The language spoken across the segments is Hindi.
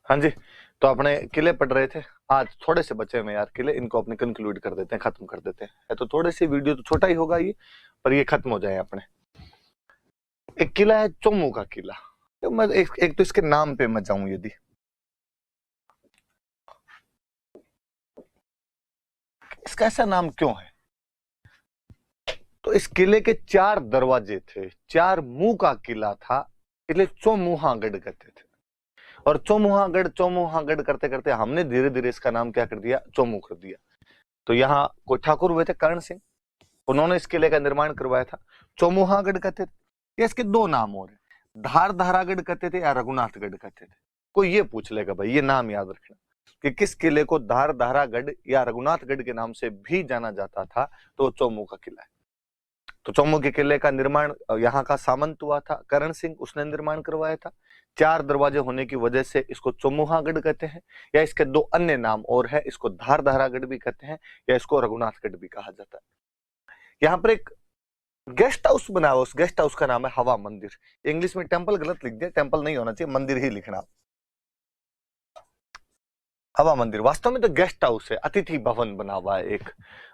हाँ जी, तो अपने किले पढ़ रहे थे। आज थोड़े से बचे हुए यार किले, इनको अपने कंक्लूड कर देते हैं, खत्म कर देते हैं। तो थोड़े से वीडियो तो छोटा ही होगा ये, पर ये खत्म हो जाए अपने। एक किला है चोमू का किला। तो मैं एक तो इसके नाम पे मैं जाऊं, यदि इसका ऐसा नाम क्यों है, तो इस किले के 4 दरवाजे थे, 4 मुंह का किला था, इसलिए चौमुहागढ़ कहते थे। और चौमुहागढ़ चौमुहागढ़ करते करते हमने धीरे धीरे इसका नाम क्या कर दिया, चोमू कर दिया। तो यहाँ कोई ठाकुर हुए थे कर्ण सिंह, उन्होंने इस किले का निर्माण करवाया था, चौमुहागढ़ कहते थे। इसके 2 नाम और हैं, धार धारागढ़ कहते थे या रघुनाथगढ़ कहते थे। कोई ये पूछ लेगा भाई, ये नाम याद रखना कि किस किले को धार धारागढ़ या रघुनाथगढ़ के नाम से भी जाना जाता था, तो चौमू का किला है। तो चौमू के किले का निर्माण यहाँ का सामंत हुआ था करण सिंह, उसने निर्माण करवाया था। 4 दरवाजे होने की वजह से इसको चौमुहागढ़ कहते हैं, या इसके 2 अन्य नाम और है, इसको धार धारागढ़ भी कहते हैं या इसको रघुनाथगढ़ भी कहा जाता है। यहाँ पर एक गेस्ट हाउस बना हुआ, उस गेस्ट हाउस का नाम है हवा मंदिर। इंग्लिश में टेंपल गलत लिख दिया, टेंपल नहीं होना चाहिए, मंदिर ही लिखना। हवा मंदिर वास्तव में तो गेस्ट हाउस है, अतिथि भवन बना हुआ है एक,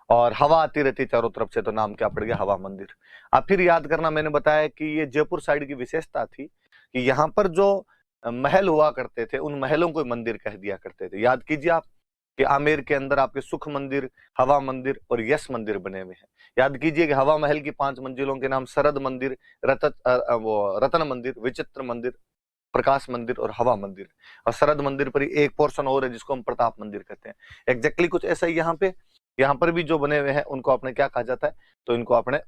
और हवा आती रहती चारों तरफ से, तो नाम क्या पड़ गया, हवा मंदिर। आप फिर याद करना, मैंने बताया कि ये जयपुर साइड की विशेषता थी कि यहाँ पर जो महल हुआ करते थे, उन महलों को मंदिर कह दिया करते थे। याद कीजिए आप कि आमेर के अंदर आपके सुख मंदिर, हवा मंदिर और यश मंदिर बने हुए हैं। याद कीजिए कि हवा महल की 5 मंजिलों के नाम शरद मंदिर, रतन मंदिर, विचित्र मंदिर, प्रकाश मंदिर और हवा मंदिर। और शरद मंदिर पर ही एक पोर्शन और है जिसको हम प्रताप मंदिर कहते हैं। एग्जैक्टली कुछ ऐसा ही यहाँ पर भी जो बने हुए हैं उनको आपने क्या कहा जाता है, तो इनको आपने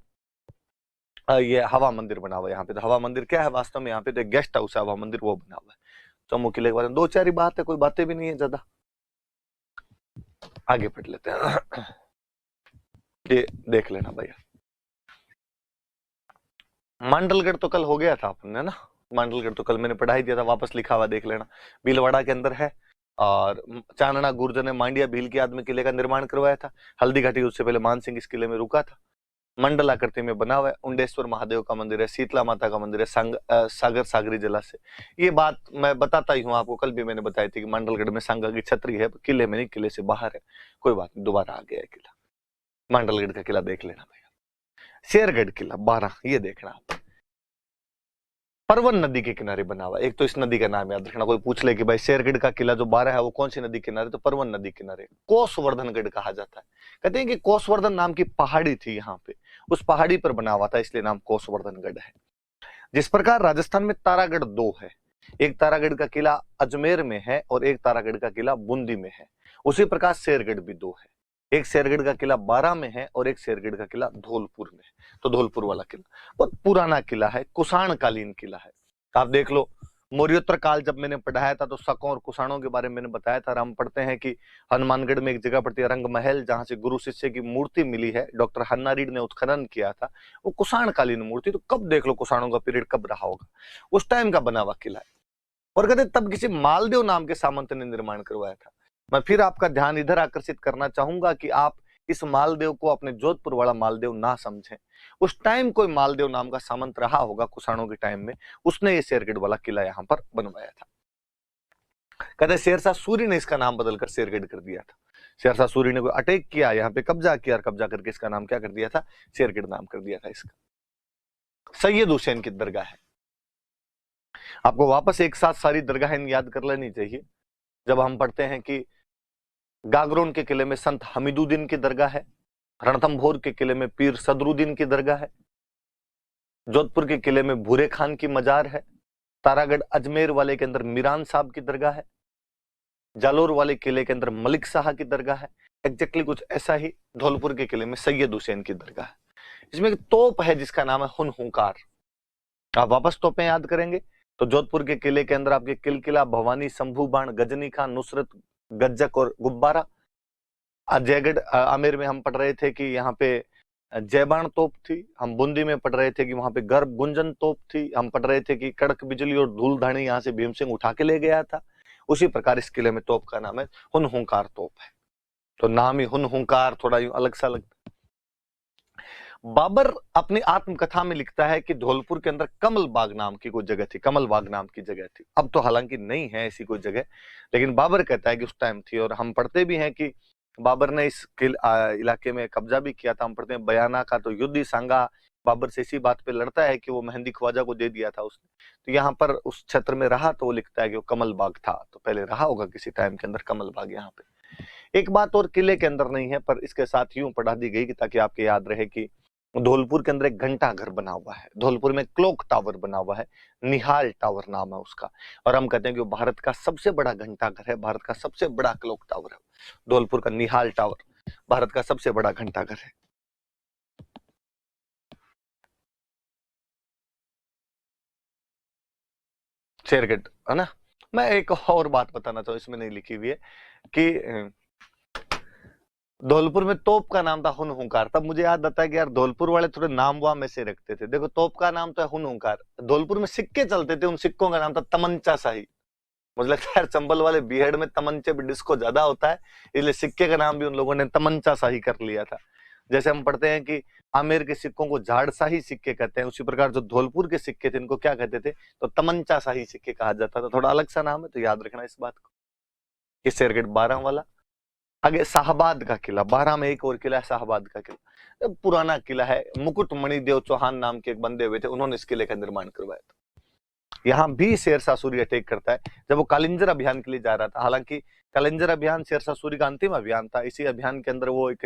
ये हवा मंदिर बना हुआ है यहाँ पे। तो हवा मंदिर क्या है वास्तव में, यहाँ पे तो एक गेस्ट हाउस है, हवा मंदिर वो बना हुआ है। चौमू किले के बारे में 2-4 ही बात है, कोई बातें भी नहीं है ज्यादा, आगे पढ़ लेते हैं। ये देख लेना भैया, मांडलगढ़ तो कल हो गया था अपने ना, मांडलगढ़ तो कल मैंने पढ़ाई दिया था, वापस लिखा हुआ देख लेना। भीलवाड़ा के अंदर है, और चांदना गुर्जर ने मांडिया भील की याद में किले का निर्माण करवाया था। हल्दी घाटी उससे पहले मान सिंह इस किले में रुका था। मंडल आकृति में बना हुआ है। उंडेश्वर महादेव का मंदिर है, शीतला माता का मंदिर है, सागर सागरी जलाशय। ये बात मैं बताता ही हूँ आपको, कल भी मैंने बताई थी कि मांडलगढ़ में सांगा की छतरी है, किले में नहीं, किले से बाहर है। कोई बात नहीं, दोबारा आ गया है किला। मांडलगढ़ का किला देख लेना भैया। शेरगढ़ किला 12, ये देखना आप, परवन नदी के किनारे बना हुआ। एक तो इस नदी का नाम याद रखना, कोई पूछ ले कि भाई शेरगढ़ का किला जो 12 है वो कौन सी नदी किनारे, तो परवन नदी किनारे कोसवर्धनगढ़ कहा जाता है। कहते हैं कि कोसवर्धन नाम की पहाड़ी थी यहाँ पे, उस पहाड़ी पर बना हुआ था, इसलिए नाम कोसवर्धनगढ़ है। जिस प्रकार राजस्थान में तारागढ़ 2 है, एक तारागढ़ का किला अजमेर में है और एक तारागढ़ का किला बूंदी में है, उसी प्रकार शेरगढ़ भी 2 है। एक शेरगढ़ का किला 12 में है और एक शेरगढ़ का किला धौलपुर में है। तो धौलपुर वाला किला बहुत पुराना किला है, कुषाण कालीन किला है। आप देख लो, मौर्योत्तर काल जब मैंने पढ़ाया था तो शकों और कुषाणों के बारे में मैंने बताया था। हम पढ़ते हैं कि हनुमानगढ़ में एक जगह पड़ती है रंग महल, जहां से गुरु शिष्य की मूर्ति मिली है, डॉक्टर हन्ना रीड ने उत्खनन किया था, वो कुषाण कालीन मूर्ति। तो कब देख लो कुषाणों का पीरियड कब रहा होगा, उस टाइम का बना हुआ किला है। और कहते तब किसी मालदेव नाम के सामंत ने निर्माण करवाया था। मैं फिर आपका ध्यान इधर आकर्षित करना चाहूंगा कि आप इस मालदेव को अपने जोधपुर वाला मालदेव ना समझें। उस टाइम कोई मालदेव नाम का सामंत रहा होगा कुषाणों के टाइम में, उसने ये शेरगढ़ वाला किला यहाँ पर बनवाया था। कहते शेरशाह सूरी ने इसका नाम बदलकर शेरगढ़ कर दिया था। शेरशाह सूरी ने कोई अटैक किया, यहाँ पे कब्जा किया, और कब्जा करके इसका नाम क्या कर दिया था, शेरगढ़ नाम कर दिया था इसका। सैयद हुसैन की दरगाह है, आपको वापस एक साथ सारी दरगाहें याद कर लेनी चाहिए। जब हम पढ़ते हैं कि गागरोन के किले में संत हमीदुद्दीन की दरगाह है, रणथंभौर के किले में पीर सदरुद्दीन की दरगाह है, जोधपुर के किले में भूरे खान की मजार है, तारागढ़ अजमेर वाले के अंदर मीरान साहब की दरगाह है, जालोर वाले किले के अंदर मलिक शाह की दरगाह है। एग्जैक्टली कुछ ऐसा ही धौलपुर के किले में सैयद हुसैन की दरगाह है। इसमें एक तोप है जिसका नाम है हुनहुंकार। आप वापस तोपें याद करेंगे तो जोधपुर के किले के अंदर आपके किलकिला, भवानी, शंभू बाण, गजनी खां, नुसरत, गज्जक और गुब्बारा। जयगढ़ आमेर में हम पढ़ रहे थे कि यहाँ पे जयबाण तोप थी। हम बूंदी में पढ़ रहे थे कि वहां पे गर्भ गुंजन तोप थी। हम पढ़ रहे थे कि कड़क बिजली और धूल धानी यहाँ से भीम सिंह उठा के ले गया था। उसी प्रकार इस किले में तोप का नाम है हुनहुंकार तोप है। तो नाम ही हुनहुंकार थोड़ा यूं अलग सा लगता है। बाबर अपनी आत्मकथा में लिखता है कि धौलपुर के अंदर कमल बाग नाम की कोई जगह थी, कमल बाग नाम की जगह थी। अब तो हालांकि नहीं है ऐसी कोई जगह, लेकिन बाबर कहता है कि उस टाइम थी। और हम पढ़ते भी हैं कि बाबर ने इस इलाके में कब्जा भी किया था। हम पढ़ते हैं बयाना का तो युद्ध ही सांगा बाबर से इसी बात पे लड़ता है कि वो मेहंदी ख्वाजा को दे दिया था उसने। तो यहाँ पर उस क्षेत्र में रहा तो वो लिखता है कि वो कमल बाग था, तो पहले रहा होगा किसी टाइम के अंदर कमल बाग यहाँ पे। एक बात और किले के अंदर नहीं है, पर इसके साथ यूं पढ़ा दी गई कि ताकि आपके याद रहे कि धौलपुर के अंदर एक घंटा घर बना हुआ है, धौलपुर में क्लॉक टावर बना हुआ है, निहाल टावर नाम है उसका। और हम कहते हैं कि वो भारत का सबसे बड़ा घंटा घर है, भारत का सबसे बड़ा क्लॉक टावर है धौलपुर का निहाल टावर, भारत का सबसे बड़ा घंटा घर है। शेरगढ़ है ना। मैं एक और बात बताना चाहूँ, इसमें नहीं लिखी हुई है कि धौलपुर में तोप का नाम था हुन हुंकार। तब मुझे याद आता है कि यार धौलपुर वाले थोड़े नाम वाम में से रखते थे। देखो तोप का नाम तो है हुन हुंकार, धौलपुर में सिक्के चलते थे, उन सिक्कों का नाम था तमंचा शाही। मुझे लगता है यार चंबल वाले बीहड़ में तमंचे भी डिस्को ज्यादा होता है, इसलिए सिक्के का नाम भी उन लोगों ने तमंचा शाही कर लिया था। जैसे हम पढ़ते हैं कि आमेर के सिक्कों को झाड़ शाही सिक्के कहते हैं, उसी प्रकार जो धौलपुर के सिक्के थे इनको क्या कहते थे, तो तमंचा शाही सिक्के कहा जाता था। थोड़ा अलग सा नाम है, तो याद रखना इस बात को। ये शेरगढ़ 12 वाला। आगे शाहबाद का किला, 12 में एक और किला है शाहबाद का किला, पुराना किला है। मुकुट मणिदेव चौहान नाम के एक बंदे हुए थे, उन्होंने इस किले का निर्माण करवाया था। यहाँ भी शेरशाह सूरी अटैक करता है जब वो कालिंजर अभियान के लिए जा रहा था। हालांकि कालिंजर अभियान शेरशाह सूरी का अंतिम अभियान था। इसी अभियान के अंदर वो एक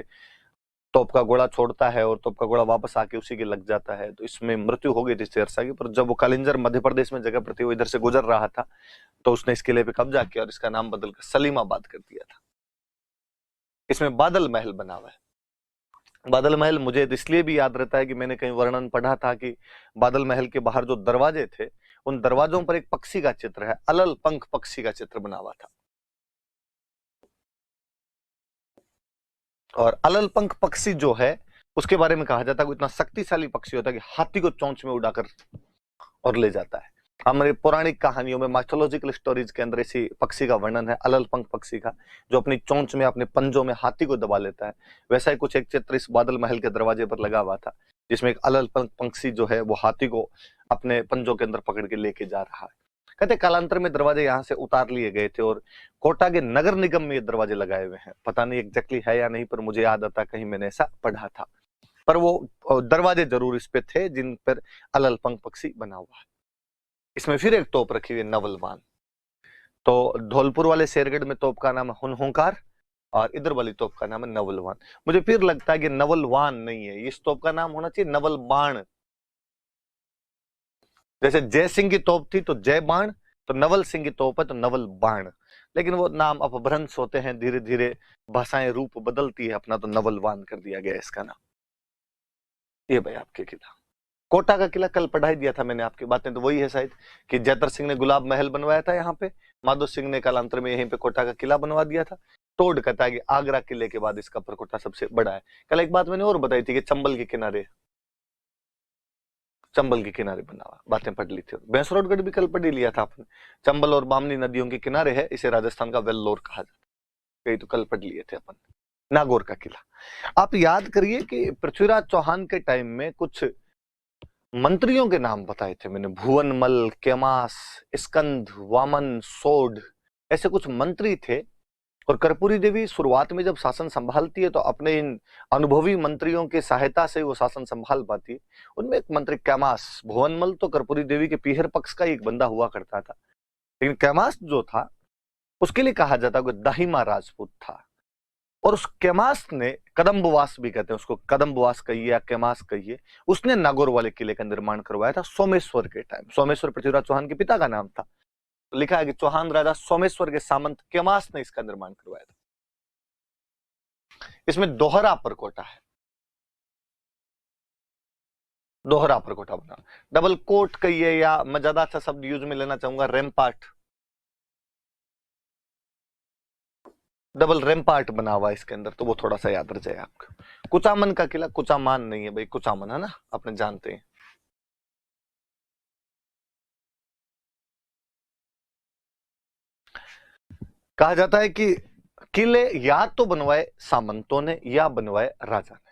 तोप का गोला छोड़ता है और तोप का गोला वापस आके उसी के लग जाता है, तो इसमें मृत्यु हो गई थी शेरशाह की। पर जब वो कालिंजर मध्य प्रदेश में जगह प्रति वो इधर से गुजर रहा था, तो उसने इस किले पे कब्जा किया और इसका नाम बदलकर सलीमाबाद कर दिया था। इसमें बादल महल बना हुआ है। बादल महल मुझे इसलिए भी याद रहता है कि मैंने कहीं वर्णन पढ़ा था कि बादल महल के बाहर जो दरवाजे थे, उन दरवाजों पर एक पक्षी का चित्र है, अलल पंख पक्षी का चित्र बना हुआ था। और अलल पंख पक्षी जो है उसके बारे में कहा जाता है कि इतना शक्तिशाली पक्षी होता है कि हाथी को चोंच में उड़ाकर और ले जाता है। हमारे पौराणिक कहानियों में, माइथोलॉजिकल स्टोरीज के अंदर इसी पक्षी का वर्णन है, अलल पंख पक्षी का, जो अपनी चोंच में अपने पंजों में हाथी को दबा लेता है। वैसा ही कुछ एक चित्र इस बादल महल के दरवाजे पर लगा हुआ था, जिसमें एक अलल पंख पक्षी जो है वो हाथी को अपने पंजों के अंदर पकड़ के लेके जा रहा है। कहते कालांतर में दरवाजे यहाँ से उतार लिए गए थे और कोटा के नगर निगम में ये दरवाजे लगाए हुए हैं। पता नहीं एग्जैक्टली है या नहीं, पर मुझे याद आता कहीं मैंने ऐसा पढ़ा था। पर वो दरवाजे जरूर इस पे थे जिन पर अलल पंख पक्षी बना हुआ है। इसमें फिर एक तोप रखी हुई है नवलवान। तो धौलपुर वाले शेरगढ़ में तोप का नाम है हुनहुंकार और इधर वाली तोप का नाम है नवलवान। मुझे फिर लगता है कि नवलवान नहीं है, इस तोप का नाम होना चाहिए नवल बाण। जैसे जय सिंह की तोप थी तो जय बाण, तो नवल सिंह की तोप है तो नवल बाण। लेकिन वो नाम अपभ्रंश होते हैं, धीरे धीरे भाषाएं रूप बदलती है अपना, तो नवलवान कर दिया गया इसका नाम। ये भाई आपके किला, कोटा का किला कल पढ़ाई दिया था मैंने, आपकी बातें तो वही है शायद कि जयतर सिंह ने गुलाब महल बनवाया था यहाँ पे, माधो सिंह ने कालांतर में यहीं पे कोटा का किला बनवा दिया था। तोड़ कहता है कि आगरा किले के बाद इसका परकोटा सबसे बड़ा है। कल एक बात मैंने और बताई थी कि चंबल के किनारे, चंबल के किनारे बना हुआ, बातें पढ़ ली थी। भैंसरोडगढ़ भी कल पढ़ ही लिया था आपने, चंबल और बामनी नदियों के किनारे है, इसे राजस्थान का वेल्लोर कहा जाता है। यही तो कल पढ़ लिए थे अपन। नागौर का किला, आप याद करिए कि पृथ्वीराज चौहान के टाइम में कुछ मंत्रियों के नाम बताए थे मैंने, भुवनमल, केमास, स्कंद, वामन, सोड, ऐसे कुछ मंत्री थे। और कर्पूरी देवी शुरुआत में जब शासन संभालती है तो अपने इन अनुभवी मंत्रियों की सहायता से वो शासन संभाल पाती है। उनमें एक मंत्री कैमास, भुवनमल तो कर्पूरी देवी के पीहर पक्ष का एक बंदा हुआ करता था, लेकिन कैमास जो था उसके लिए कहा जाता है कि दाहिमा राजपूत था। और उस कैमास ने, कदम्बवास भी कहते हैं उसको, कदम्बवास कहिए या कैमास कहिए, उसने नागौर वाले किले का निर्माण करवाया था सोमेश्वर के टाइम। सोमेश्वर पृथ्वीराज चौहान के पिता का नाम था। तो लिखा है कि चौहान राजा सोमेश्वर के सामंत कैमास ने इसका निर्माण करवाया था। इसमें दोहरा परकोटा है, दोहरा परकोटा बना, डबल कोट कहिए या मैं ज्यादा अच्छा शब्द यूज में लेना चाहूंगा रैम्पार्ट, डबल रैम्पार्ट बना हुआ है इसके अंदर, तो वो थोड़ा सा याद रह जाए आपको। कुचामन का किला, कुचामान नहीं है भाई, कुचामन है ना, आपने जानते हैं। कहा जाता है कि किले या तो बनवाए सामंतों ने या बनवाए राजा ने।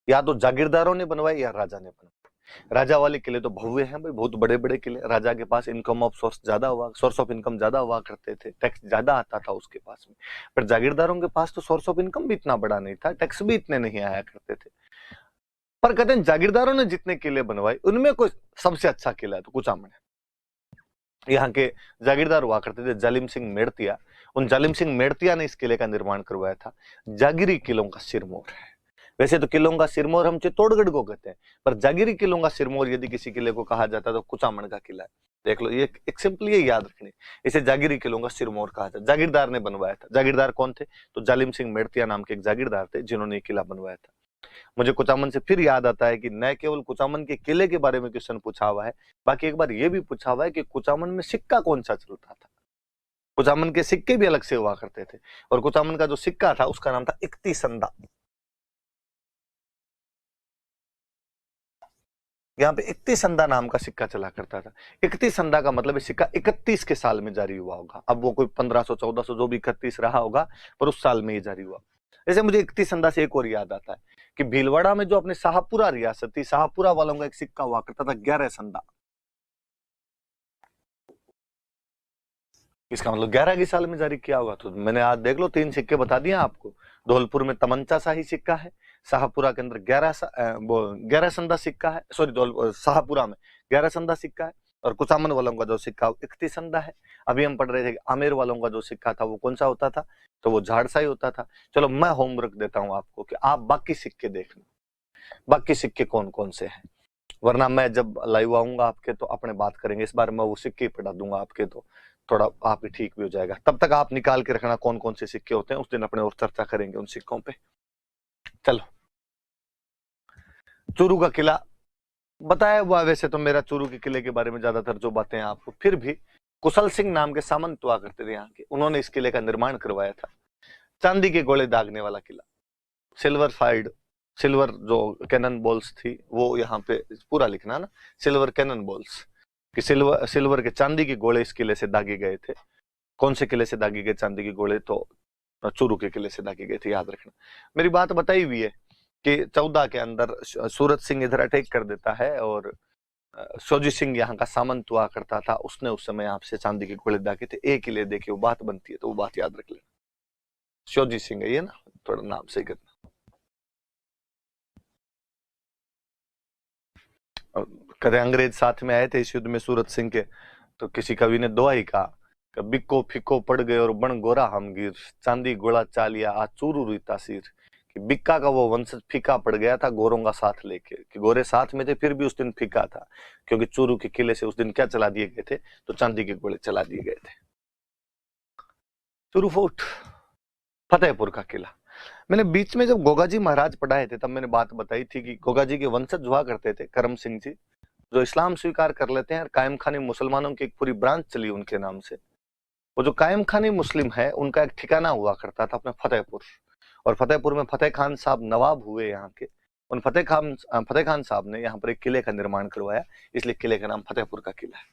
या तो जागीरदारों ने बनवाए या राजा ने बनवाए। राजा वाले किले तो भव्य हैं भाई, बहुत बड़े बड़े किले। राजा के पास इनकम ऑफ सोर्स ज्यादा हुआ, सोर्स ऑफ इनकम ज्यादा हुआ करते थे, टैक्स ज्यादा आता था उसके पास में। पर जागीरदारों के पास तो सोर्स ऑफ इनकम भी इतना बड़ा नहीं था, टैक्स भी इतने नहीं आया करते थे। पर कहते हैं जागीरदारों ने जितने किले बनवाए उनमें कोई सबसे अच्छा किला है तो कुचामन है। यहाँ के जागीरदार हुआ करते थे जालिम सिंह मेड़तिया, उन जालिम सिंह मेड़तिया ने इस किले का निर्माण करवाया था। जागीरी किलों का सिरमौर है। वैसे तो किलों का सिरमौर हम चित्तौड़गढ़ को कहते हैं, पर जागीरी किलों का सिरमौर यदि किसी किले को कहा जाता है तो कुचामन का किला है। देख लो, ये एक सिंपली ये याद रखनी, इसे जागीरी किलों का सिरमौर कहा जाता है। जागीरदार ने बनवाया था। जागीरदार कौन थे? तो जालिम सिंह मेड़तिया नाम के एक जागीरदार थे जिन्होंने ये किला बनवाया था। मुझे कुचामन से फिर याद आता है कि न केवल कुचामन के किले के बारे में क्वेश्चन पूछा हुआ है, बाकी एक बार यह भी पूछा हुआ है कि कुचामन में सिक्का कौन सा चलता था। कुचामन के सिक्के भी अलग से हुआ करते थे, और कुचामन का जो सिक्का था उसका नाम था इकती संदा। यहाँ पे इकती संदा नाम का सिक्का चला करता था। इकती संदा का मतलब है सिक्का 31 के साल में जारी हुआ होगा। अब वो कोई 1500 1400 जो भी 31 रहा होगा, पर उस साल में ये जारी हुआ। जैसे मुझे इकती संदा से एक और याद आता है कि भीलवाड़ा में जो अपने शाहपुरा रियासत थी, शाहपुरा वालों का एक सिक्का हुआ करता था 11 संदा। इसका मतलब 11 की साल में जारी किया होगा। तो मैंने आज देख लो 3 सिक्के बता दिया आपको। धौलपुर में तमंचा शाही सिक्का है, शाहपुरा के अंदर 11 संदा सिक्का है, सॉरी शाहपुरा में 11 संदा सिक्का है, और कुचामन वालों का जो सिक्का 31 संदा है। अभी हम पढ़ रहे थे कि आमेर वालों का जो सिक्का था वो कौन सा होता था, तो वो झाड़साई होता था। चलो मैं होमवर्क देता हूं आपको कि आप बाकी सिक्के देखना, बाकी सिक्के कौन कौन से हैं, वरना मैं जब लाइव आऊंगा आपके तो अपने बात करेंगे। इस बार मैं वो सिक्के पढ़ा दूंगा आपके, तो थोड़ा आप ठीक भी हो जाएगा। तब तक आप निकाल के रखना कौन कौन से सिक्के होते हैं, उस दिन अपने और चर्चा करेंगे उन सिक्कों पे। चलो, चूरू का किला बताया हुआ। वैसे तो मेरा चूरू के किले के बारे में ज्यादातर जो बातें हैं आपको, फिर भी कुशल सिंह नाम के सामंत हुआ करते थे यहाँ के, उन्होंने इस किले का निर्माण करवाया था। चांदी के गोले दागने वाला किला, सिल्वर फाइड, सिल्वर जो कैनन बॉल्स थी वो यहाँ पे पूरा लिखना ना, सिल्वर कैनन बॉल्स कि सिल्वर के चांदी के गोले इस किले से दागे गए थे। कौन से किले से दागे गए चांदी के गोले? तो चूरू के किले से दागे गए थे, याद रखना। मेरी बात बताई हुई है कि 14 के अंदर सूरत सिंह इधर अटैक कर देता है, और सोजी सिंह यहाँ का सामंत हुआ करता था, उसने उस समय आपसे चांदी के गोले दागे थे। एक किले देखिए वो बात बनती है, तो वो बात याद रख लेना। सोजी सिंह है ये ना, थोड़ा नाम सही करना। कहते अंग्रेज साथ में आए थे इस युद्ध में सूरत सिंह के, तो किसी कवि ने दोहा कहा कि बिको फिको पड़ गए और बन गोरा हम गिर, चांदी गोला चालिया आ चूरू रुई तासीर। कि बिक्का का वो वंशज फीका पड़ गया था गोरों का साथ लेके, कि गोरे साथ में थे फिर भी उस दिन फीका था, क्योंकि चूरू के किले से उस दिन क्या चला दिए गए थे? तो चांदी के गोले चला दिए गए थे। चूरू फोर्ट, फतेहपुर का किला। मैंने बीच में जब गोगाजी महाराज पढ़ाए थे तब मैंने बात बताई थी कि गोगाजी के वंशज हुआ करते थे करम सिंह जी, जो इस्लाम स्वीकार कर लेते हैं। कायम खानी मुसलमानों की एक पूरी ब्रांच चली उनके नाम से। वो जो कायम खानी मुस्लिम है उनका एक ठिकाना हुआ करता था अपने फतेहपुर, और फतेहपुर में फतेह खान साहब नवाब हुए यहाँ के। उन फतेह खान साहब ने यहाँ पर एक किले का निर्माण करवाया, इसलिए किले का नाम फतेहपुर का किला है।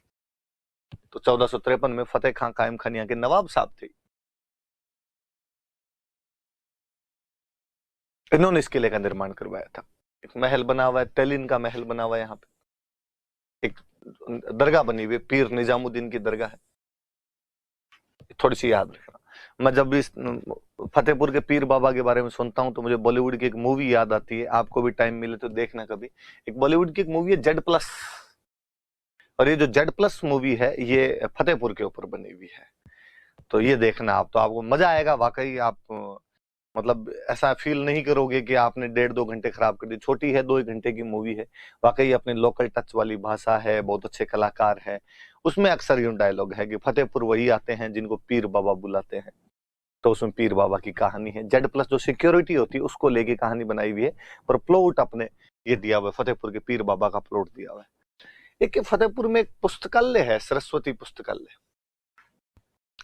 तो 1453 में फतेह खान कायम खान यहाँ के नवाब साहब थे, इन्होंने इस किले का निर्माण करवाया था। एक महल बना हुआ है, तेलिन का महल बना हुआ है यहाँ पे। एक दरगाह बनी हुई है, पीर निजामुद्दीन की दरगाह है, थोड़ी सी याद रखना। मैं जब भी फतेहपुर के पीर बाबा के बारे में सुनता हूं तो मुझे बॉलीवुड की एक मूवी याद आती है। आपको भी टाइम मिले तो देखना कभी। एक बॉलीवुड की एक मूवी है जेड प्लस, और ये जो जेड प्लस मूवी है ये फतेहपुर के ऊपर बनी हुई है। तो ये देखना आप, तो आपको मजा आएगा वाकई। आप मतलब ऐसा फील नहीं करोगे कि आपने 1.5-2 घंटे खराब कर दी। छोटी है, 2 घंटे की मूवी है, वाकई अपने लोकल टच वाली भाषा है, बहुत अच्छे कलाकार है। उसमें अक्सर यूं डायलॉग है कि फतेहपुर वही आते हैं जिनको पीर बाबा बुलाते हैं। तो उसमें पीर बाबा की कहानी है। जेड प्लस जो सिक्योरिटी होती है उसको लेके कहानी बनाई हुई है, पर प्लॉट अपने ये दिया हुआ है, फतेहपुर के पीर बाबा का प्लॉट दिया हुआ है। एक फतेहपुर में एक पुस्तकालय है, सरस्वती पुस्तकालय,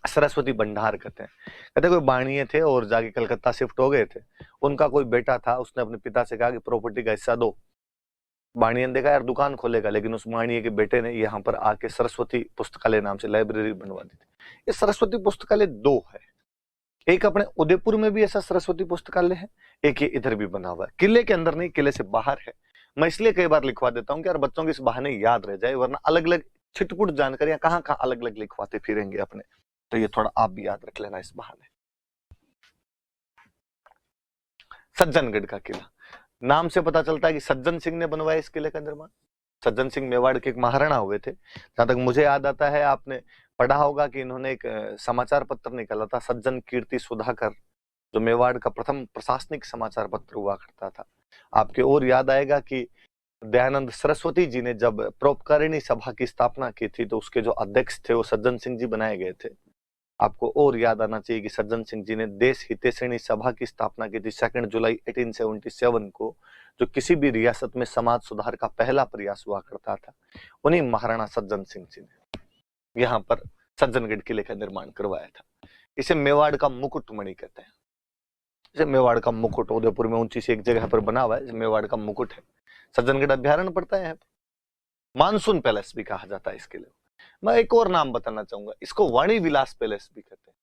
सरस्वती भंडार कहते हैं। कहते कोई बाणीय थे और जाके कलकत्ता शिफ्ट हो गए थे। उनका कोई बेटा था, उसने अपने पिता से कहा कि प्रॉपर्टी का हिस्सा दो। बाणीय ने देखा यार दुकान खोलेगा, लेकिन उस बाणीय के बेटे ने यहाँ पर आके सरस्वती पुस्तकालय नाम से लाइब्रेरी बनवा दी थी। ये सरस्वती पुस्तकालय 2 है, एक अपने उदयपुर में भी ऐसा सरस्वती पुस्तकालय है, एक ये इधर भी बना हुआ है। किले के अंदर नहीं, किले से बाहर है। मैं इसलिए कई बार लिखवा देता हूँ कि यार बच्चों की इस बहाने याद रह जाए, वरना अलग अलग छिटपुट जानकारियां कहाँ कहाँ अलग अलग लिखवाते फिरेंगे अपने। तो ये थोड़ा आप भी याद रख लेना इस बहाने। सज्जनगढ़ का किला, नाम से पता चलता है कि सज्जन सिंह ने बनवाया इस किले का निर्माण। सज्जन सिंह मेवाड़ के एक महाराणा हुए थे। जहां तक मुझे याद आता है, आपने पढ़ा होगा कि इन्होंने एक समाचार पत्र निकाला था, सज्जन कीर्ति सुधाकर, जो मेवाड़ का प्रथम प्रशासनिक समाचार पत्र हुआ करता था। आपके और याद आएगा कि दयानंद सरस्वती जी ने जब परोपकारिणी सभा की स्थापना की थी, तो उसके जो अध्यक्ष थे वो सज्जन सिंह जी बनाए गए थे। आपको और याद आना चाहिए कि सज्जन सिंह जी ने देश हितैषणी सभा की स्थापना की थी 2 जुलाई 1877 को, जो किसी भी रियासत में समाज सुधार का पहला प्रयास हुआ करता था। उन्हीं महाराणा सज्जन सिंह जी ने यहाँ पर सज्जनगढ़ किले का निर्माण करवाया था। इसे मेवाड़ का मुकुटमणि कहते हैं। इसे मेवाड़ का मुकुट उदयपुर में ऊंची सी एक जगह पर बना हुआ है, मेवाड़ का मुकुट है। सज्जनगढ़ अभ्यारण्य पड़ता है। मानसून पैलेस भी कहा जाता है इस किले को। मैं एक और नाम बताना चाहूंगा, इसको वाणी विलास पैलेस भी कहते हैं।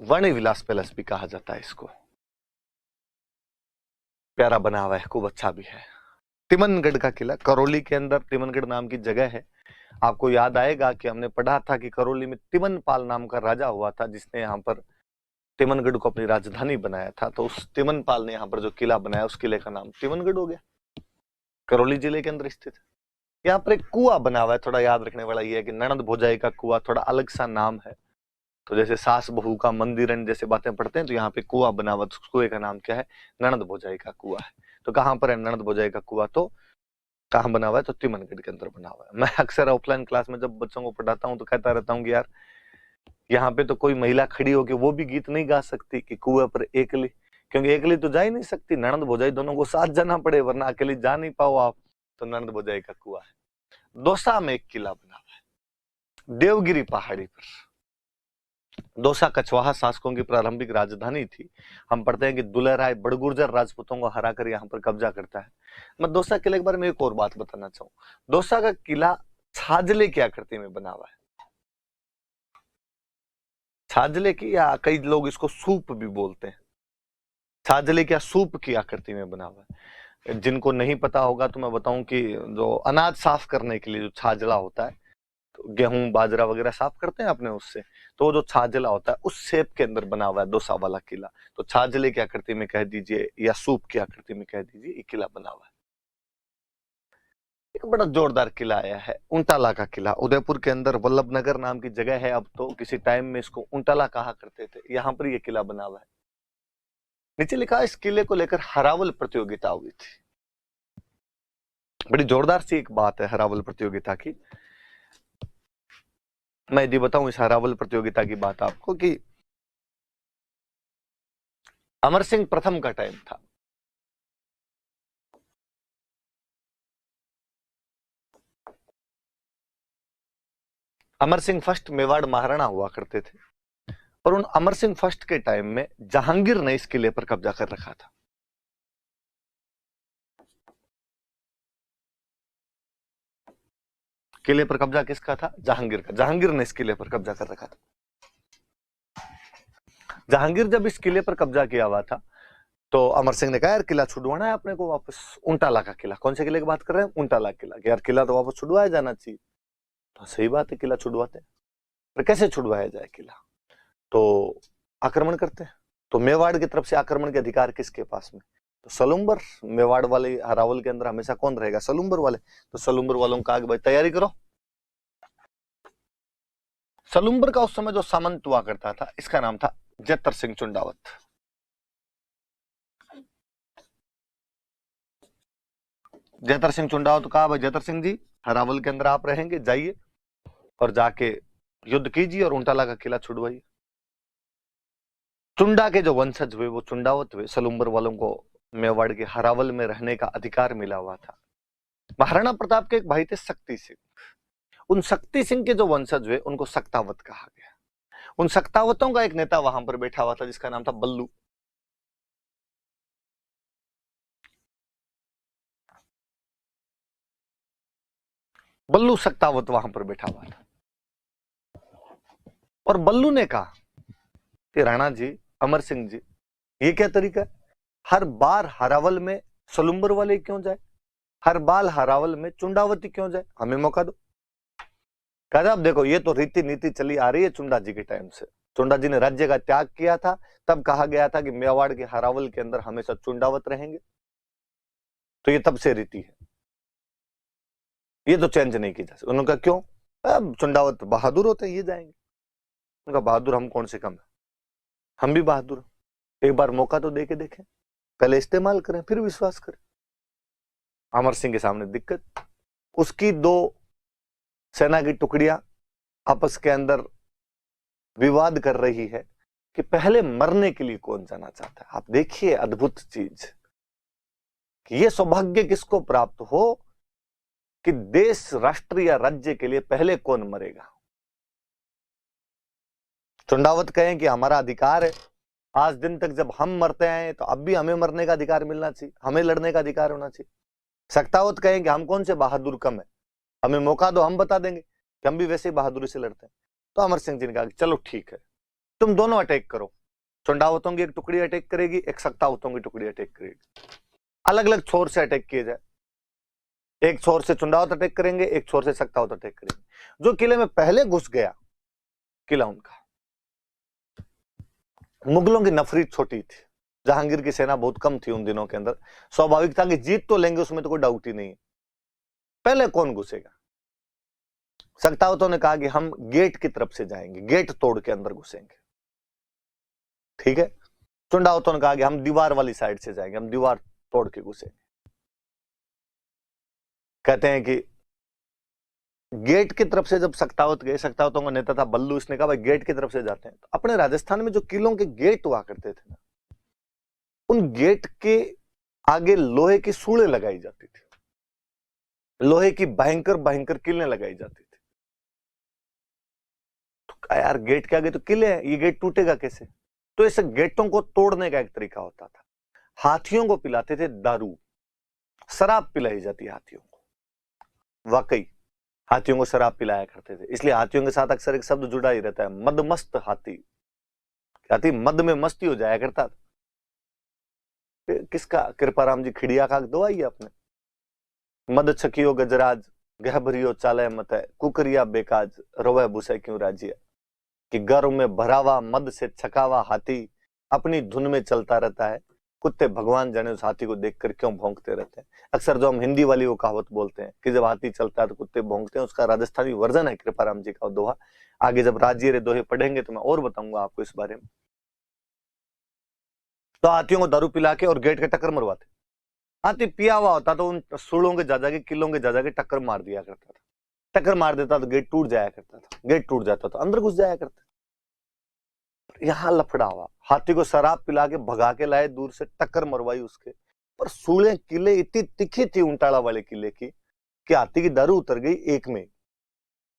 वाणी विलास पैलेस भी कहा जाता है इसको। प्यारा बना हुआ है, खूब अच्छा भी है। तिमनगढ़ का किला, करौली के अंदर तिमनगढ़ नाम की जगह है। आपको याद आएगा कि हमने पढ़ा था कि करौली में तिमनपाल नाम का राजा हुआ था, जिसने यहाँ पर तिमनगढ़ को अपनी राजधानी बनाया था। तो उस तिमनपाल ने यहाँ पर जो किला बनाया, उस किले का नाम तिमनगढ़ हो गया। करौली जिले के अंदर स्थित है। यहाँ पर एक कुआं बना हुआ है, थोड़ा याद रखने वाला ये है कि ननद भोजाई का कुआं, थोड़ा अलग सा नाम है। तो जैसे सास बहू का मंदिर जैसे बातें पढ़ते हैं, तो यहाँ पे कुआं बना हुआ, तो उस कुएं का नाम क्या है? ननद भोजाई का कुआं है। तो कहाँ पर है ननद भोजाई का कुआं? तो कहाँ बना हुआ है? तो तिमनगढ़ के अंदर बना हुआ है। मैं अक्सर ऑफलाइन क्लास में जब बच्चों को पढ़ाता हूँ तो कहता रहता हूँ कि यार यहाँ पे तो कोई महिला खड़ी होकर वो भी गीत नहीं गा सकती कि कुएं पर एकली, क्योंकि एकली तो जा ही नहीं सकती, ननद भोजाई दोनों को साथ जाना पड़े, वरना अकेली जा नहीं पाओ आप। तो ननद भोजाई का कुआं है। दौसा में एक किला बना हुआ है, देवगिरी पहाड़ी पर। दौसा कछवाहा शासकों की प्रारंभिक राजधानी थी। हम पढ़ते हैं कि दुल्हे राय बड़गुर्जर राजपूतों को हराकर यहाँ पर कब्जा करता है। मैं दौसा किले के बारे में एक और बात बताना चाहूँ। दौसा का किला छाजले की आकृति में बना हुआ है। छाजले की, या कई लोग इसको सूप भी बोलते हैं। छाजले क्या सूप की आकृति में बना हुआ है। जिनको नहीं पता होगा तो मैं बताऊं कि जो अनाज साफ करने के लिए जो छाजला होता है, तो गेहूं बाजरा वगैरह साफ करते हैं अपने उससे, तो जो छाजला होता है उस शेप के अंदर बना हुआ है दौसा वाला किला। तो छाजले की आकृति में कह दीजिए या सूप की आकृति में कह दीजिए, ये किला बना हुआ है। एक बड़ा जोरदार किला आया है, उंटाला का किला। उदयपुर के अंदर वल्लभनगर नाम की जगह है अब, तो किसी टाइम में इसको उंटाला कहा करते थे। यहाँ पर ये किला बना हुआ है। नीचे लिखा है इस किले को लेकर हरावल प्रतियोगिता हुई थी। बड़ी जोरदार सी एक बात है हरावल प्रतियोगिता की। मैं यदि बताऊं इस हरावल प्रतियोगिता की बात आपको, कि अमर सिंह प्रथम का टाइम था। अमर सिंह फर्स्ट मेवाड़ महाराणा हुआ करते थे, और उन अमर सिंह फर्स्ट के टाइम में जहांगीर ने इस किले पर कब्जा कर रखा था। किले पर कब्जा किसका था? जहांगीर का। जहांगीर ने इस किले पर कब्जा कर रखा था। जहांगीर जब इस किले पर कब्जा किया हुआ था, तो अमर सिंह ने कहा यार किला छुड़वाना है अपने को वापस। उंटाला का किला। कौन से किले की बात कर रहे हैं? उंटाला किला। यार किला तो वापस छुड़वाया जाना चाहिए। तो सही बात है, किला छुड़वाते हैं, पर कैसे छुड़वाया जाए किला? तो आक्रमण करते हैं। तो मेवाड़ की तरफ से आक्रमण के अधिकार किसके पास में? तो सलुम्बर। मेवाड़ वाले हरावल के अंदर हमेशा कौन रहेगा? सलुम्बर वाले। तो सलुम्बर वालों का आगे भाई तैयारी करो। सलुम्बर का उस समय जो सामंत हुआ करता था, इसका नाम था जतर सिंह चुंडावत। जतर सिंह चुंडावत कहा भाई जतर सिंह जी हरावल के अंदर आप रहेंगे, जाइए और जाके युद्ध कीजिए और उंटाला का किला छुड़वाइए। चुंडा के जो वंशज हुए वो चुंडावत हुए। सलुम्बर वालों को मेवाड़ के हरावल में रहने का अधिकार मिला हुआ था। महाराणा प्रताप के एक भाई थे शक्ति सिंह। उन शक्ति सिंह के जो वंशज हुए उनको सक्तावत कहा गया। उन सक्तावतों का एक नेता वहां पर बैठा हुआ था जिसका नाम था बल्लू। बल्लू सक्तावत वहां पर बैठा हुआ था और बल्लू ने कहा कि राणा जी, अमर सिंह जी, ये क्या तरीका है? हर बार हरावल में सलुम्बर वाले क्यों जाए, हर बार हरावल में चुंडावती क्यों जाए, हमें मौका दो। कहते अब देखो, ये तो रीति नीति चली आ रही है चुंडा जी के टाइम से। चुंडा जी ने राज्य का त्याग किया था, तब कहा गया था कि मेवाड़ के हरावल के अंदर हमेशा चुंडावत रहेंगे, तो ये तब से रीति है, ये तो चेंज नहीं की जा सकती। उन्होंने कहा क्यों? अब चुंडावत बहादुर होते हैं, ये जाएंगे। उनका बहादुर हम कौन से कम है, हम भी बहादुर, एक बार मौका तो दे के देखें, पहले इस्तेमाल करें फिर विश्वास करें। अमर सिंह के सामने दिक्कत, उसकी दो सेना की टुकड़ियां आपस के अंदर विवाद कर रही है कि पहले मरने के लिए कौन जाना चाहता है। आप देखिए अद्भुत चीज कि ये सौभाग्य किसको प्राप्त हो कि देश, राष्ट्र या राज्य के लिए पहले कौन मरेगा। चुंडावत कहें कि हमारा अधिकार है, आज दिन तक जब हम मरते हैं तो अब भी हमें मरने का अधिकार मिलना चाहिए, हमें लड़ने का अधिकार होना चाहिए। सक्तावत कहें कि हम कौन से बहादुर कम है, हमें मौका दो, हम बता देंगे कि हम भी वैसे ही बहादुरी से लड़ते हैं। तो अमर सिंह जी ने कहा कि चलो ठीक है, तुम दोनों अटैक करो, चुंडावतों की एक टुकड़ी अटैक करेगी, एक सक्तावतों की टुकड़ी अटैक करेगी, अलग अलग छोर से अटैक किए जाए। एक छोर से चुंडावत अटैक करेंगे, एक छोर से सक्तावत अटैक करेंगे। जो किले में पहले घुस गया, किला उनका। मुगलों की नफरी छोटी थी, जहांगीर की सेना बहुत कम थी उन दिनों के अंदर, स्वाभाविक था कि जीत तो लेंगे, उसमें तो कोई डाउट ही नहीं है। पहले कौन घुसेगा? सक्तावतों ने कहा कि हम गेट की तरफ से जाएंगे, गेट तोड़ के अंदर घुसेंगे, ठीक है। चुंडावतों ने कहा कि हम दीवार वाली साइड से जाएंगे, हम दीवार तोड़ के घुसेंगे। कहते हैं कि गेट की तरफ से जब सक्तावत गए, सक्तावतों का नेता था बल्लू, इसने कहा भाई गेट की तरफ से जाते हैं। तो अपने राजस्थान में जो किलों के गेट हुआ करते थे ना, उन गेट के आगे लोहे की सूड़े लगाई जाती थी, लोहे की भयंकर भयंकर किलें लगाई जाती थी। तो यार गेट के आगे तो किले हैं, ये गेट टूटेगा कैसे? तो ऐसे गेटों को तोड़ने का एक तरीका होता था, हाथियों को पिलाते थे दारू, शराब पिलाई जाती हाथियों को। वाकई हाथियों को शराब पिलाया करते थे, इसलिए हाथियों के साथ अक्सर एक शब्द जुड़ा ही रहता है, मदमस्त हाथी। हाथी मद में मस्ती हो जाया करता था। किसका? कृपाराम जी खिड़िया का दो आई आपने, मद छकियो गजराज, गहभरियो चाले मत है, कुकरिया बेकाज, रोवे भूसे क्यों राजिया। कि गर्व में भरावा मद से छकावा हाथी अपनी धुन में चलता रहता है, कुत्ते भगवान जाने उस हाथी को देखकर क्यों भौंकते रहते हैं। अक्सर जो हम हिंदी वाली वो कहावत बोलते हैं कि जब हाथी चलता है तो कुत्ते भौंकते हैं, उसका राजस्थानी वर्जन है कृपाराम जी का दोहा। आगे जब राज्य रे दोहे पढ़ेंगे तो मैं और बताऊंगा आपको इस बारे में। तो हाथियों को दारू पिला के और गेट के टक्कर मरवाते। हाथी पिया हुआ होता तो उन सूलों के जा के, किलों के जा के टक्कर मार दिया करता था, टक्कर मार देता तो गेट टूट जाया करता था, गेट टूट जाता तो अंदर घुस जाया करता। यहां लफड़ा हुआ, हाथी को शराब पिला के भगा के लाए, दूर से टक्कर मरवाई उसके, पर सूले किले इतनी तिखी थी उंटाला वाले किले की कि हाथी की दारू उतर गई एक में,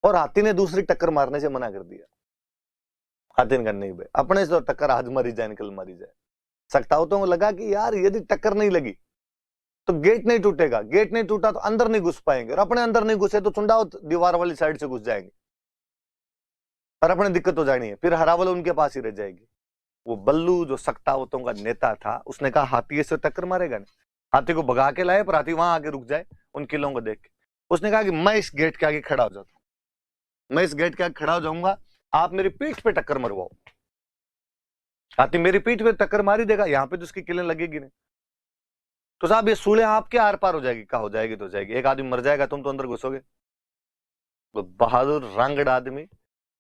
और हाथी ने दूसरी टक्कर मारने से मना कर दिया। हाथी ने कहा नहीं भाई, अपने से तो टक्कर आज मरी जाए, निकल मरी जाए। सक्तावतों को लगा कि यार यदि टक्कर नहीं लगी तो गेट नहीं टूटेगा, गेट नहीं टूटा तो अंदर नहीं घुस पाएंगे, और अपने अंदर नहीं घुसे तो चुंडावत दीवार वाली साइड से घुस जाएंगे और अपने दिक्कत हो जानी है, फिर हरावल उनके पास ही रह जाएगी। वो बल्लू जो सक्तावतों का नेता था, उसने कहा हाथी से टक्कर मारेगा नहीं। हाथी को भगा के लाए, पर हाथी वहां आगे रुक जाए उन किलों को देख के। उसने कहा कि मैं इस गेट के आगे खड़ा हो जाता हूं, मैं इस गेट के आगे खड़ा हो जाऊंगा, आप मेरी पीठ पे टक्कर मरवाओ। हाथी मेरी पीठ पे टक्कर मारी देगा, यहां पे तो उसकी किलें लगेगी नहीं, तो साहब ये सूले आपके आर पार हो जाएगी। कहा हो जाएगी तो जाएगी, एक आदमी मर जाएगा, तुम तो अंदर घुसोगे। तो बहादुर रांगड़ आदमी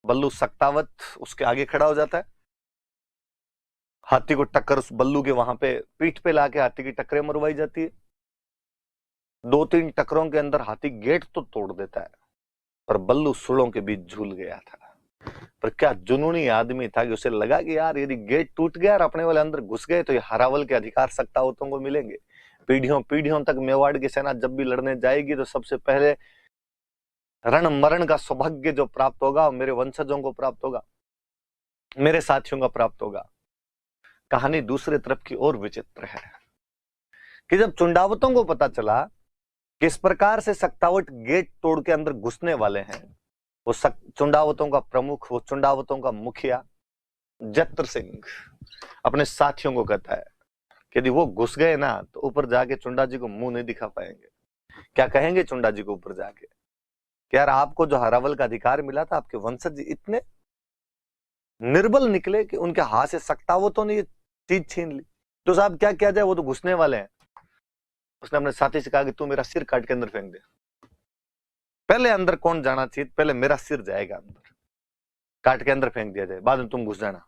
बल्लू सक्तावत उसके आगे खड़ा हो जाता है, हाथी को टक्कर उस बल्लू के वहां पे पीठ पे लाके हाथी की टक्करें मरवाई जाती है। 2-3 टक्करों के अंदर हाथी गेट तो तोड़ देता है, पर बल्लू सुड़ों के बीच झूल गया था। पर क्या जुनूनी आदमी था कि उसे लगा कि यार यदि गेट टूट गया और अपने वाले अंदर घुस गए तो ये हरावल के अधिकार सक्तावतों को मिलेंगे। पीढ़ियों पीढ़ियों तक मेवाड़ की सेना जब भी लड़ने जाएगी तो सबसे पहले रण मरण का सौभाग्य जो प्राप्त होगा मेरे वंशजों को प्राप्त होगा, मेरे साथियों का प्राप्त होगा। कहानी दूसरे तरफ की ओर विचित्र है कि जब चुंडावतों को पता चला किस प्रकार से सक्तावट गेट तोड़ के अंदर घुसने वाले हैं। वो चुंडावतों का प्रमुख, वो चुंडावतों का मुखिया जत्र सिंह अपने साथियों को कहता है कि यदि वो घुस गए ना तो ऊपर जाके चुंडा जी को मुंह नहीं दिखा पाएंगे। क्या कहेंगे चुंडा जी को ऊपर जाके कि यार आपको जो हरावल का अधिकार मिला था, आपके वंशज इतने निर्बल निकले कि उनके हाथ से सक्तावतों ने ये चीज छीन ली, तो साहब क्या किया जाए, वो तो घुसने वाले हैं। उसने अपने साथी से कहा कि तू मेरा सिर काट के अंदर फेंक दे। पहले अंदर कौन जाना चाहिए, पहले मेरा सिर जाएगा अंदर, काट के अंदर फेंक दिया जाए, बाद में तुम घुस जाना।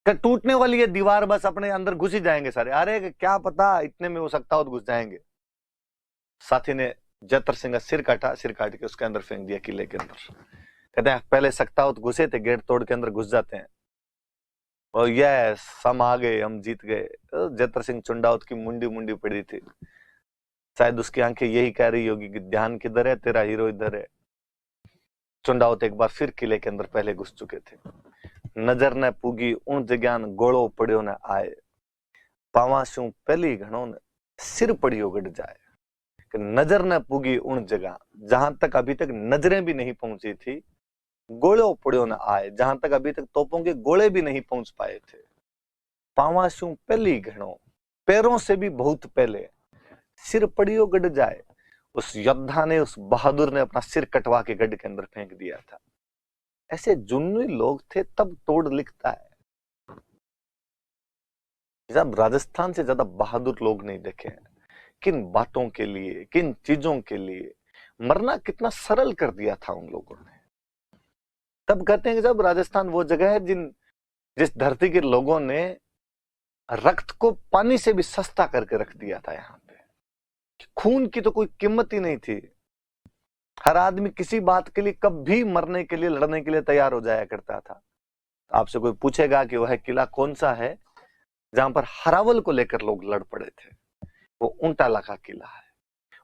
टूटने वाली है दीवार, बस अपने अंदर घुस ही जाएंगे सारे। अरे क्या पता इतने में हो सकता हो तो घुस जाएंगे। साथी ने जत्र सिंह का सिर काटा, सिर काट के उसके अंदर फेंक दिया किले के अंदर। कहते हैं पहले सक्तावत घुसे थे, गेट तोड़ के अंदर घुस जाते हैं और यस हम आ गए, हम जीत गए। जत्र सिंह चुंडावत की मुंडी मुंडी पड़ी थी, शायद उसकी आंखें यही कह रही होगी कि ध्यान किधर है, तेरा हीरो इधर है। चुंडावत एक बार फिर किले के अंदर पहले घुस चुके थे। नजर न पूगी उन जग्यान गोड़ो पड़ियो न आए, पावाशू पहली घणों ने सिर पड़ियो गड़ जाए। कि नजर न पूगी उन जगह, जहां तक अभी तक नजरें भी नहीं पहुंची थी, गोड़ो पड़ियो न आए, जहां तक अभी तक तोपों के गोले भी नहीं पहुंच पाए थे। पावाशू पहली घणों, पैरों से भी बहुत पहले, सिर पड़ियो गड़ जाए। उस योद्धा ने, उस बहादुर ने अपना सिर कटवा के गड्ढे के अंदर फेंक दिया था। ऐसे जुन्नी लोग थे तब तोड़ लिखता है। जब राजस्थान से ज्यादा बहादुर लोग नहीं देखे हैं। किन बातों के लिए, किन चीजों के लिए मरना कितना सरल कर दिया था उन लोगों ने। तब कहते हैं कि जब राजस्थान वो जगह है जिस धरती के लोगों ने रक्त को पानी से भी सस्ता करके रख दिया था। यहाँ पे खून की तो कोई कीमत ही नहीं थी। हर आदमी किसी बात के लिए कभी मरने के लिए, लड़ने के लिए तैयार हो जाया करता था। आपसे कोई पूछेगा कि वह किला कौन सा है जहां पर हरावल को लेकर लोग लड़ पड़े थे, वो ऊंटाला का किला है।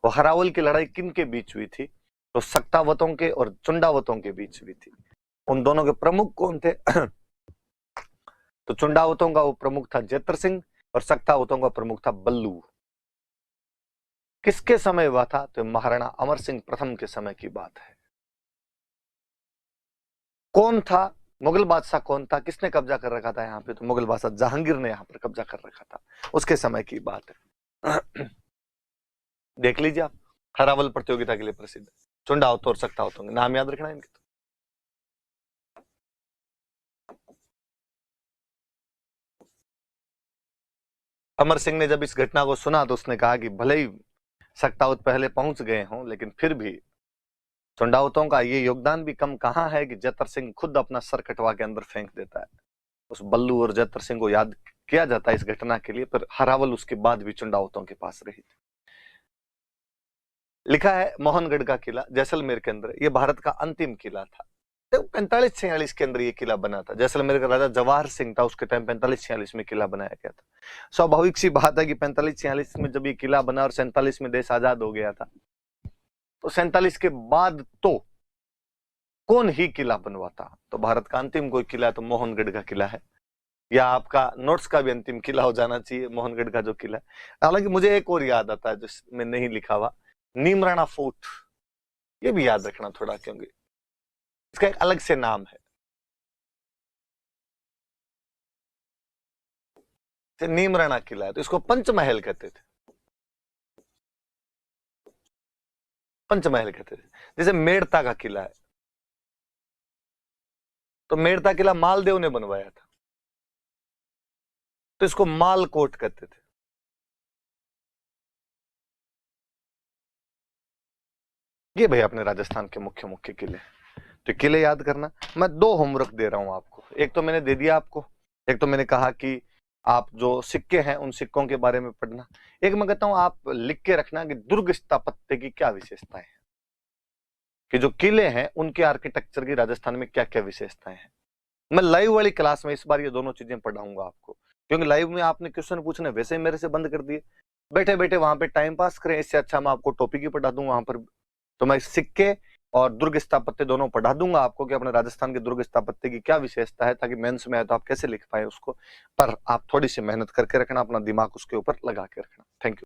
वो हरावल की लड़ाई किन के बीच हुई थी, तो सक्तावतों के और चुंडावतों के बीच हुई थी। उन दोनों के प्रमुख कौन थे? तो चुंडावतों का वो प्रमुख था जत्र सिंह और सक्तावतों का प्रमुख था बल्लू। किसके समय हुआ था? तो महाराणा अमर सिंह प्रथम के समय की बात है। कौन था मुगल बादशाह? कौन था, किसने कब्जा कर रखा था यहाँ पे? तो मुगल बादशाह जहांगीर ने यहाँ पर कब्जा कर रखा था, उसके समय की बात है। देख लीजिए आप, हरावल प्रतियोगिता के लिए प्रसिद्ध चुंडावत और सक्तावतों के नाम याद रखना इनके। तो अमर सिंह ने जब इस घटना को सुना तो उसने कहा कि भले ही सक्तावत पहले पहुंच गए हों, लेकिन फिर भी चुंडावतों का ये योगदान भी कम कहां है कि जत्र सिंह खुद अपना सर कटवा के अंदर फेंक देता है। उस बल्लू और जत्र सिंह को याद किया जाता है इस घटना के लिए, पर हरावल उसके बाद भी चुंडावतों के पास रही थी। लिखा है मोहनगढ़ का किला जैसलमेर के अंदर, ये भारत का अंतिम किला था। तो 45-46 के अंदर ये किला बना था। जैसलमेर का राजा जवाहर सिंह था, उसके टाइम 45-46 में किला बनाया गया था। स्वाभाविक सी बात है कि 45-46 में जब ये किला बना और 47 में देश आजाद हो गया था, तो 47 के बाद तो कौन ही किला बनवाता? तो भारत का अंतिम कोई किला तो मोहनगढ़ का किला है, या आपका नोट्स का भी अंतिम किला हो जाना चाहिए मोहनगढ़ का जो किला है। हालांकि मुझे एक और याद आता है जिसमें नहीं लिखा हुआ, नीमराणा फोर्ट, ये भी याद रखना थोड़ा, क्योंकि इसका एक अलग से नाम है। नीमराणा किला है तो इसको पंचमहल कहते थे, पंचमहल कहते थे। जैसे मेड़ता का किला है, तो मेड़ता किला मालदेव ने बनवाया था, तो इसको मालकोट कहते थे। ये भाई अपने राजस्थान के मुख्य मुख्य किले, तो किले याद करना। मैं 2 होमवर्क दे रहा हूं आपको। एक तो मैंने दे दिया आपको, एक तो मैंने कहा कि आप जो सिक्के हैं उन सिक्कों के बारे में पढ़ना। एक मैं कहता हूं आप लिख के रखना कि दुर्ग स्थापत्य की क्या विशेषताएं हैं, कि जो किले हैं उनके आर्किटेक्चर की राजस्थान में क्या क्या विशेषताएं हैं। मैं लाइव वाली क्लास में इस बार ये दोनों चीजें पढ़ाऊंगा आपको, क्योंकि लाइव में आपने क्वेश्चन पूछने वैसे ही मेरे से बंद कर दिए, बैठे बैठे वहां पे टाइम पास करें। इससे अच्छा मैं आपको टॉपिक ही पढ़ा दूं वहां पर। तो मैं सिक्के और दुर्ग स्थापत्य दोनों पढ़ा दूंगा आपको कि अपने राजस्थान के दुर्ग स्थापत्य की क्या विशेषता है, ताकि मेंस में आए तो आप कैसे लिख पाए उसको। पर आप थोड़ी सी मेहनत करके रखना, अपना दिमाग उसके ऊपर लगा के रखना। Thank you.